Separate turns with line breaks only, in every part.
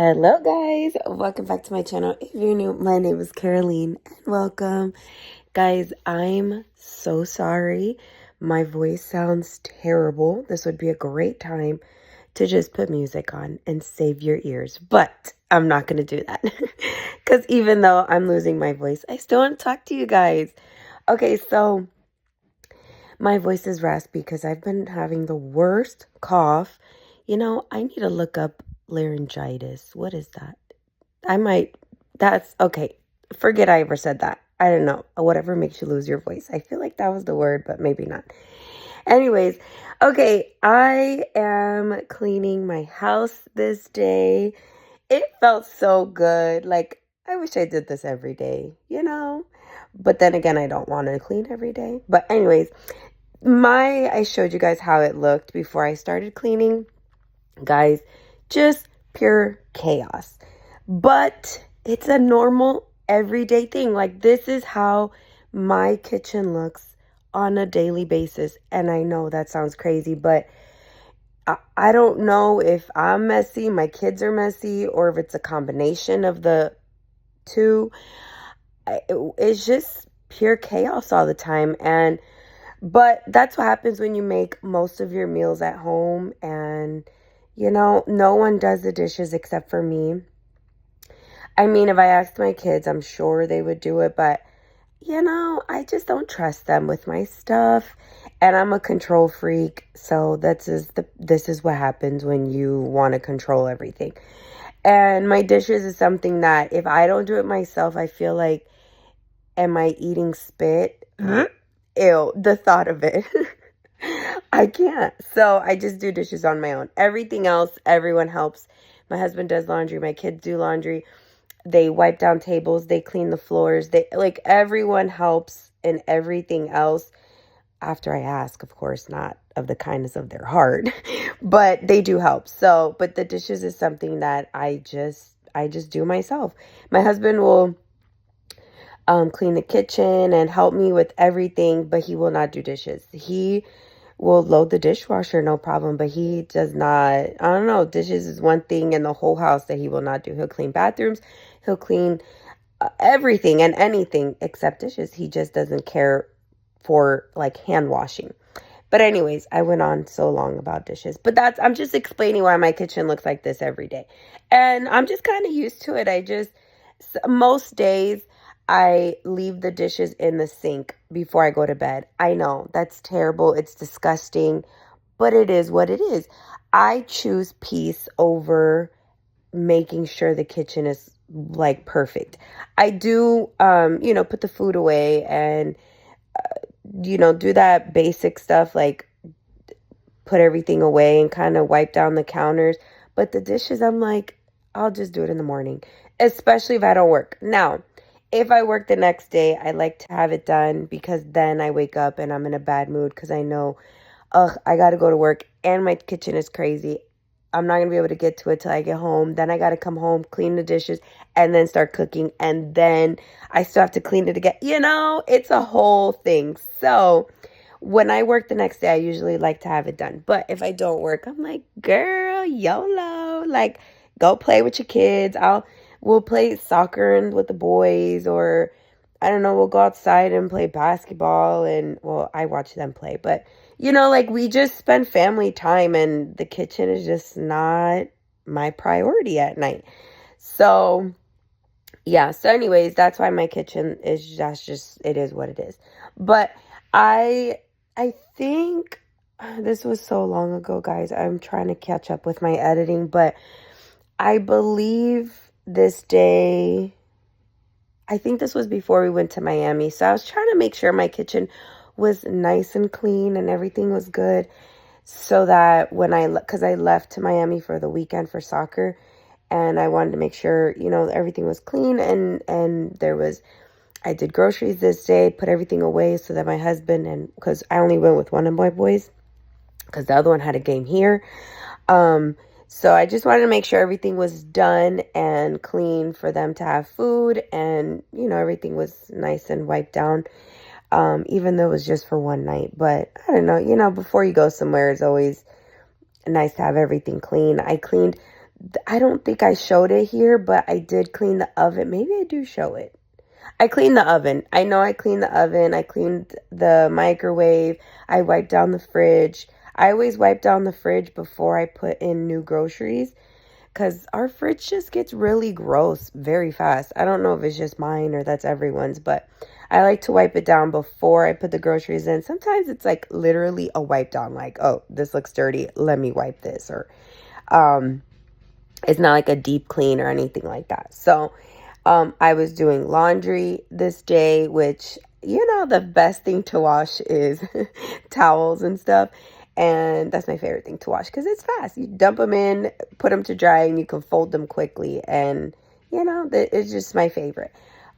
Hello guys, welcome back to my channel. If you're new, my name is Caroline and welcome. Guys, I'm so sorry. My voice sounds terrible. This would be a great time to just put music on and save your ears, but I'm not going to do that because even though I'm losing my voice, I still want to talk to you guys. Okay, so my voice is raspy because I've been having the worst cough. I need to look up laryngitis. What is that? I might, that's okay. Forget I ever said that. I don't know. Whatever makes you lose your voice. I feel like that was the word, but maybe not. Anyways, okay, I am cleaning my house this day. It felt so good. Like, I wish I did this every day. But then again, I don't want to clean every day. But anyways, I showed you guys how it looked before I started cleaning. Guys, just pure chaos. But it's a normal everyday thing. Like, this is how my kitchen looks on a daily basis. And I know that sounds crazy, but I don't know if I'm messy, my kids are messy, or if it's a combination of the two. It's just pure chaos all the time. But that's what happens when you make most of your meals at home and no one does the dishes except for me. I mean, if I asked my kids, I'm sure they would do it, but I just don't trust them with my stuff, and I'm a control freak, so this is what happens when you want to control everything. And my dishes is something that if I don't do it myself, I feel like, am I eating spit? Ew, the thought of it. I can't. So I just do dishes on my own. Everything else, everyone helps. My husband does laundry. My kids do laundry. They wipe down tables. They clean the floors. Everyone helps in everything else after I ask, of course, not of the kindness of their heart, but they do help. So, but the dishes is something that I just do myself. My husband will clean the kitchen and help me with everything, but he will not do dishes. He will load the dishwasher, no problem, but he does not, I don't know, dishes is one thing in the whole house that he will not do. He'll clean bathrooms, he'll clean everything and anything except dishes. He just doesn't care for like hand washing. But anyways, I went on so long about dishes, but I'm just explaining why my kitchen looks like this every day. And I'm just kind of used to it. Most days I leave the dishes in the sink before I go to bed. I know that's terrible. It's disgusting, but it is what it is. I choose peace over making sure the kitchen is like perfect. I do, put the food away and, do that basic stuff like put everything away and kind of wipe down the counters. But the dishes, I'm like, I'll just do it in the morning, especially if I don't work. Now, if I work the next day, I like to have it done because then I wake up and I'm in a bad mood because I know, ugh, I got to go to work and my kitchen is crazy. I'm not going to be able to get to it till I get home. Then I got to come home, clean the dishes, and then start cooking. And then I still have to clean it again. It's a whole thing. So when I work the next day, I usually like to have it done. But if I don't work, I'm like, girl, YOLO. Like, go play with your kids. We'll play soccer and with the boys, or I don't know, we'll go outside and play basketball. And well, I watch them play, but like we just spend family time, and the kitchen is just not my priority at night. So yeah. So anyways, that's why my kitchen is it is what it is. But I think this was so long ago, guys. I'm trying to catch up with my editing, but I believe this day, I think this was before we went to Miami. So I was trying to make sure my kitchen was nice and clean and everything was good, so that because I left to Miami for the weekend for soccer, and I wanted to make sure, everything was clean, and I did groceries this day, put everything away so that my husband, and because I only went with one of my boys because the other one had a game here. So I just wanted to make sure everything was done and clean for them to have food, and, everything was nice and wiped down, even though it was just for one night. But I don't know, before you go somewhere, it's always nice to have everything clean. I cleaned I don't think I showed it here, but I did clean the oven. Maybe I do show it. I cleaned the oven. I know I cleaned the oven. I cleaned the microwave. I wiped down the fridge. I always wipe down the fridge before I put in new groceries because our fridge just gets really gross very fast. I don't know if it's just mine or that's everyone's, but I like to wipe it down before I put the groceries in. Sometimes it's like literally a wipe down, like, oh, this looks dirty. Let me wipe this. Or it's not like a deep clean or anything like that. So I was doing laundry this day, which, the best thing to wash is towels and stuff. And that's my favorite thing to wash because it's fast. You dump them in, put them to dry, and you can fold them quickly. And, it's just my favorite.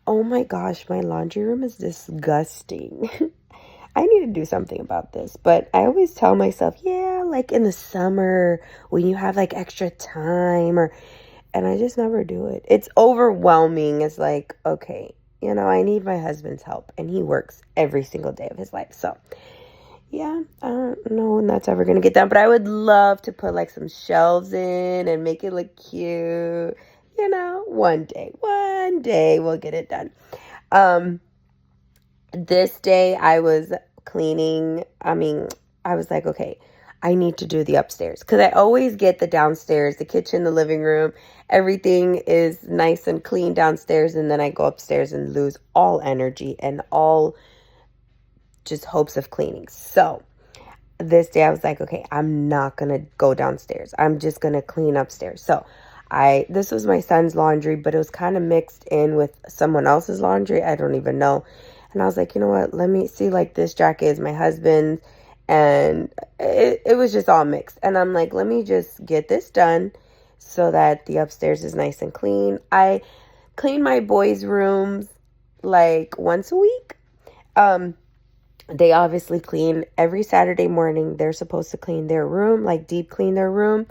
Oh my gosh, my laundry room is disgusting. I need to do something about this. But I always tell myself, yeah, like in the summer when you have like extra time and I just never do it. It's overwhelming. It's like, okay, I need my husband's help and he works every single day of his life. So yeah, I don't know when that's ever going to get done, but I would love to put like some shelves in and make it look cute. One day we'll get it done. This day I was cleaning. I was like, okay, I need to do the upstairs because I always get the downstairs, the kitchen, the living room. Everything is nice and clean downstairs. And then I go upstairs and lose all energy and all just hopes of cleaning. So this day I was like, okay, I'm not going to go downstairs. I'm just going to clean upstairs. So this was my son's laundry, but it was kind of mixed in with someone else's laundry. I don't even know. And I was like, you know what? Let me see, like this jacket is my husband's. And it was just all mixed. And I'm like, let me just get this done so that the upstairs is nice and clean. I clean my boys' rooms like once a week. They obviously clean every Saturday morning. They're supposed to clean their room, like deep clean their room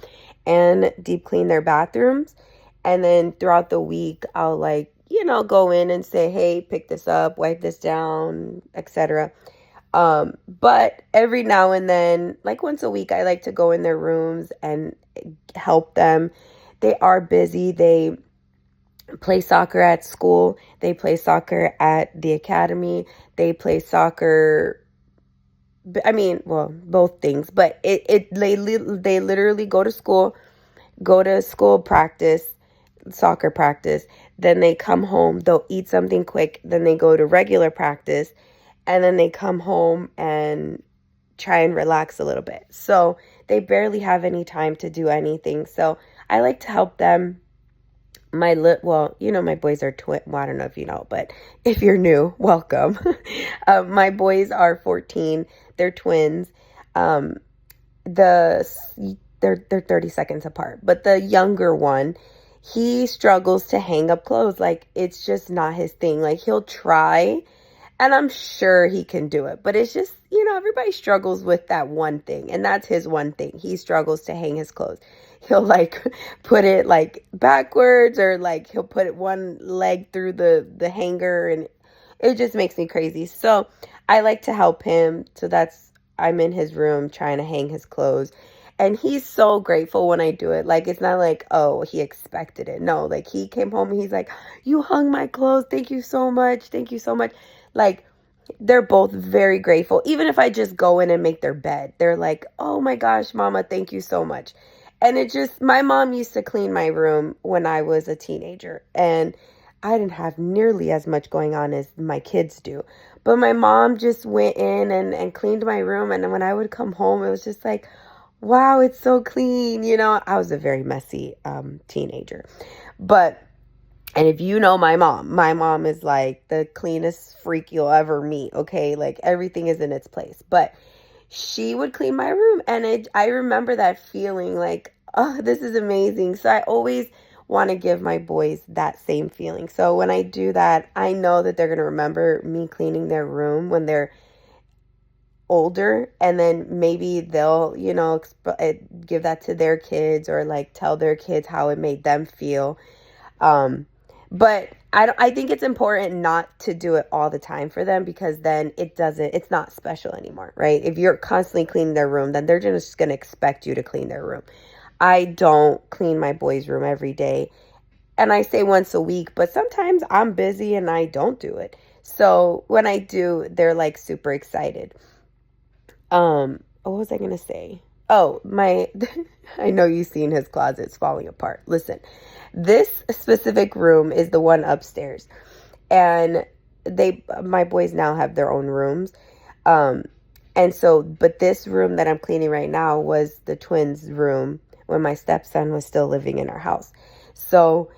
and deep clean their bathrooms. And then throughout the week, I'll go in and say, hey, pick this up, wipe this down, etc. But every now and then, like once a week, I like to go in their rooms and help them. They are busy. They play soccer at school. They play soccer at the academy. They play soccer. Both things, but they literally go to school practice, soccer practice. Then they come home, they'll eat something quick. Then they go to regular practice. And then they come home and try and relax a little bit. So they barely have any time to do anything. So I like to help them. My boys are twin. Well, I don't know if you know, but if you're new, welcome. My boys are 14. They're twins. They're 30 seconds apart. But the younger one, he struggles to hang up clothes. Like, it's just not his thing. Like, he'll try. And I'm sure he can do it. But it's just, everybody struggles with that one thing. And that's his one thing. He struggles to hang his clothes. He'll put it backwards or he'll put it one leg through the hanger. And it just makes me crazy. So I like to help him. So I'm in his room trying to hang his clothes. And he's so grateful when I do it. It's not like, oh, he expected it. No, he came home and he's like, you hung my clothes. Thank you so much. Thank you so much. They're both very grateful. Even if I just go in and make their bed, they're like, oh my gosh, mama, thank you so much. And my mom used to clean my room when I was a teenager. And I didn't have nearly as much going on as my kids do. But my mom just went in and cleaned my room. And when I would come home, it was just like, wow, it's so clean. I was a very messy teenager. And if you know my mom is like the cleanest freak you'll ever meet, okay? Everything is in its place. But she would clean my room. And I remember that feeling oh, this is amazing. So I always want to give my boys that same feeling. So when I do that, I know that they're going to remember me cleaning their room when they're older. And then maybe they'll, give that to their kids or tell their kids how it made them feel. But I think it's important not to do it all the time for them because then it's not special anymore, right? If you're constantly cleaning their room, then they're just going to expect you to clean their room. I don't clean my boys' room every day. And I say once a week, but sometimes I'm busy and I don't do it. So when I do, they're like super excited. What was I gonna say? Oh, my I know you've seen his closets falling apart. Listen, this specific room is the one upstairs. And my boys now have their own rooms. Um, and so, but this room that I'm cleaning right now was the twins' room when my stepson was still living in our house. So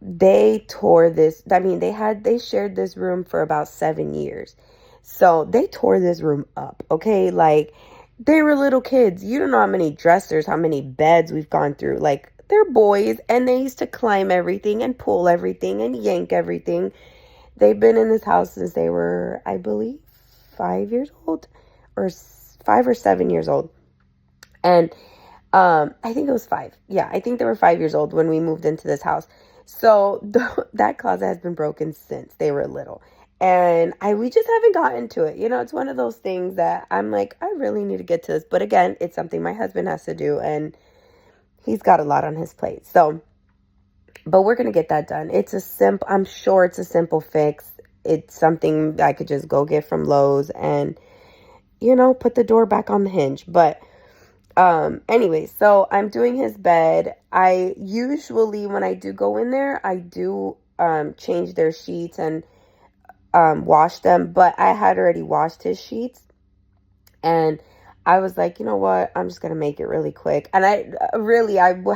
they tore this. I mean, they shared this room for about 7 years. So they tore this room up. Okay. Like, they were little kids. You don't know how many dressers, how many beds we've gone through. Like, they're boys and they used to climb everything and pull everything and yank everything. They've been in this house since they were, I believe, 5 years old, or 5 or 7 years old. And I think it was 5. Yeah, I think they were 5 years old when we moved into this house. So that closet has been broken since they were little. And we just haven't gotten to it. You know, it's one of those things that I'm like, I really need to get to this. But again, it's something my husband has to do, and he's got a lot on his plate. So, but we're going to get that done. I'm sure it's a simple fix. It's something I could just go get from Lowe's and, put the door back on the hinge. But anyway, so I'm doing his bed. I usually, when I do go in there, I do change their sheets and wash them. But I had already washed his sheets, and I was like, you know what? I'm just going to make it really quick. And I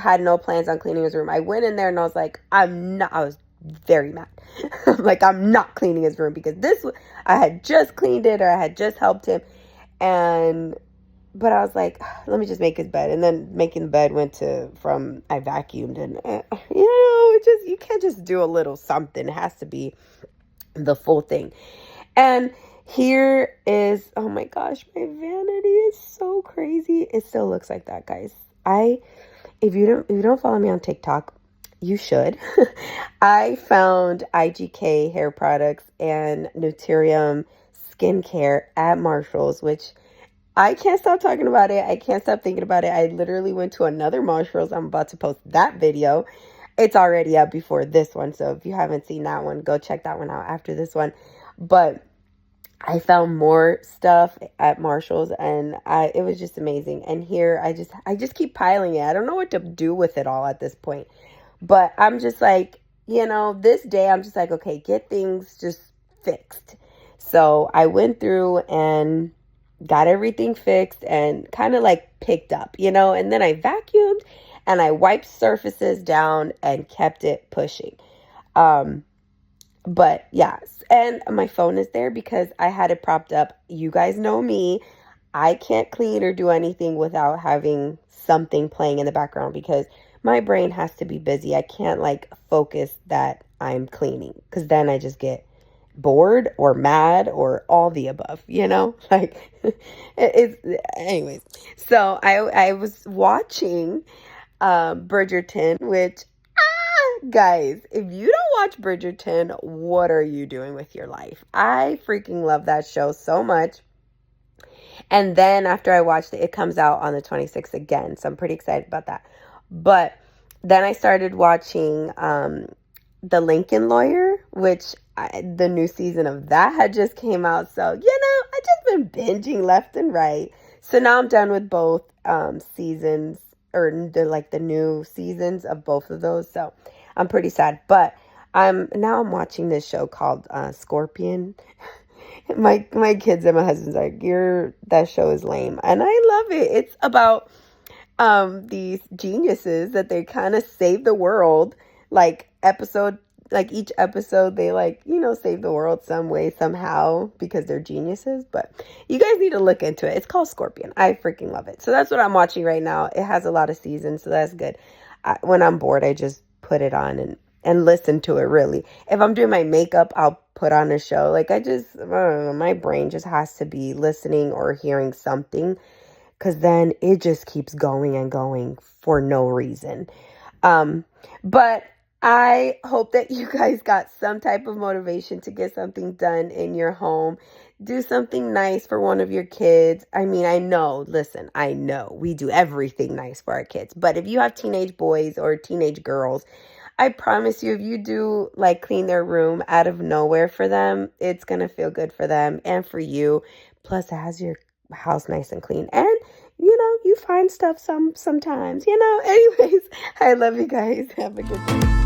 had no plans on cleaning his room. I went in there and I was like, I was very mad. Like, I'm not cleaning his room because I had just cleaned it, or I had just helped him. But I was like, let me just make his bed. And then making the bed I vacuumed, and, you can't just do a little something. It has to be the full thing. And here is, oh my gosh, my vanity is so crazy. It still looks like that, guys. If you don't follow me on TikTok, you should. I found IGK hair products and Nutrium skincare at Marshall's, which I can't stop talking about it. I can't stop thinking about it. I literally went to another Marshall's. I'm about to post that video. It's already up before this one. So if you haven't seen that one, go check that one out after this one. But I found more stuff at Marshall's, and it was just amazing. And here I just keep piling it. I don't know what to do with it all at this point. But I'm just like, this day I'm just like, okay, get things just fixed. So I went through and got everything fixed and kind of like picked up, and then I vacuumed and I wiped surfaces down and kept it pushing. But yes, and my phone is there because I had it propped up. You guys know me. I can't clean or do anything without having something playing in the background because my brain has to be busy. I can't focus that I'm cleaning because then I just get bored or mad or all the above, anyways. So I was watching Bridgerton, which guys, if you don't watch Bridgerton, what are you doing with your life? I freaking love that show so much. And then after I watched it, it comes out on the 26th again. So I'm pretty excited about that. But then I started watching The Lincoln Lawyer, which the new season of that had just came out. So, I just been binging left and right. So now I'm done with both seasons, or the new seasons of both of those. So I'm pretty sad. But I'm watching this show called Scorpion. My kids and my husband's like, that show is lame. And I love it. It's about these geniuses that they kind of save the world. Each episode they save the world some way, somehow, because they're geniuses. But you guys need to look into it. It's called Scorpion. I freaking love it. So that's what I'm watching right now. It has a lot of seasons, so that's good. When I'm bored, I just put it on and listen to it, really. If I'm doing my makeup, I'll put on a show. I don't know, my brain just has to be listening or hearing something, because then it just keeps going and going for no reason. But I hope that you guys got some type of motivation to get something done in your home. Do something nice for one of your kids. I mean, I know, listen, I know we do everything nice for our kids. But if you have teenage boys or teenage girls, I promise you, if you do like clean their room out of nowhere for them, it's going to feel good for them and for you. Plus, it has your house nice and clean. And, you find stuff sometimes. Anyways, I love you guys. Have a good day.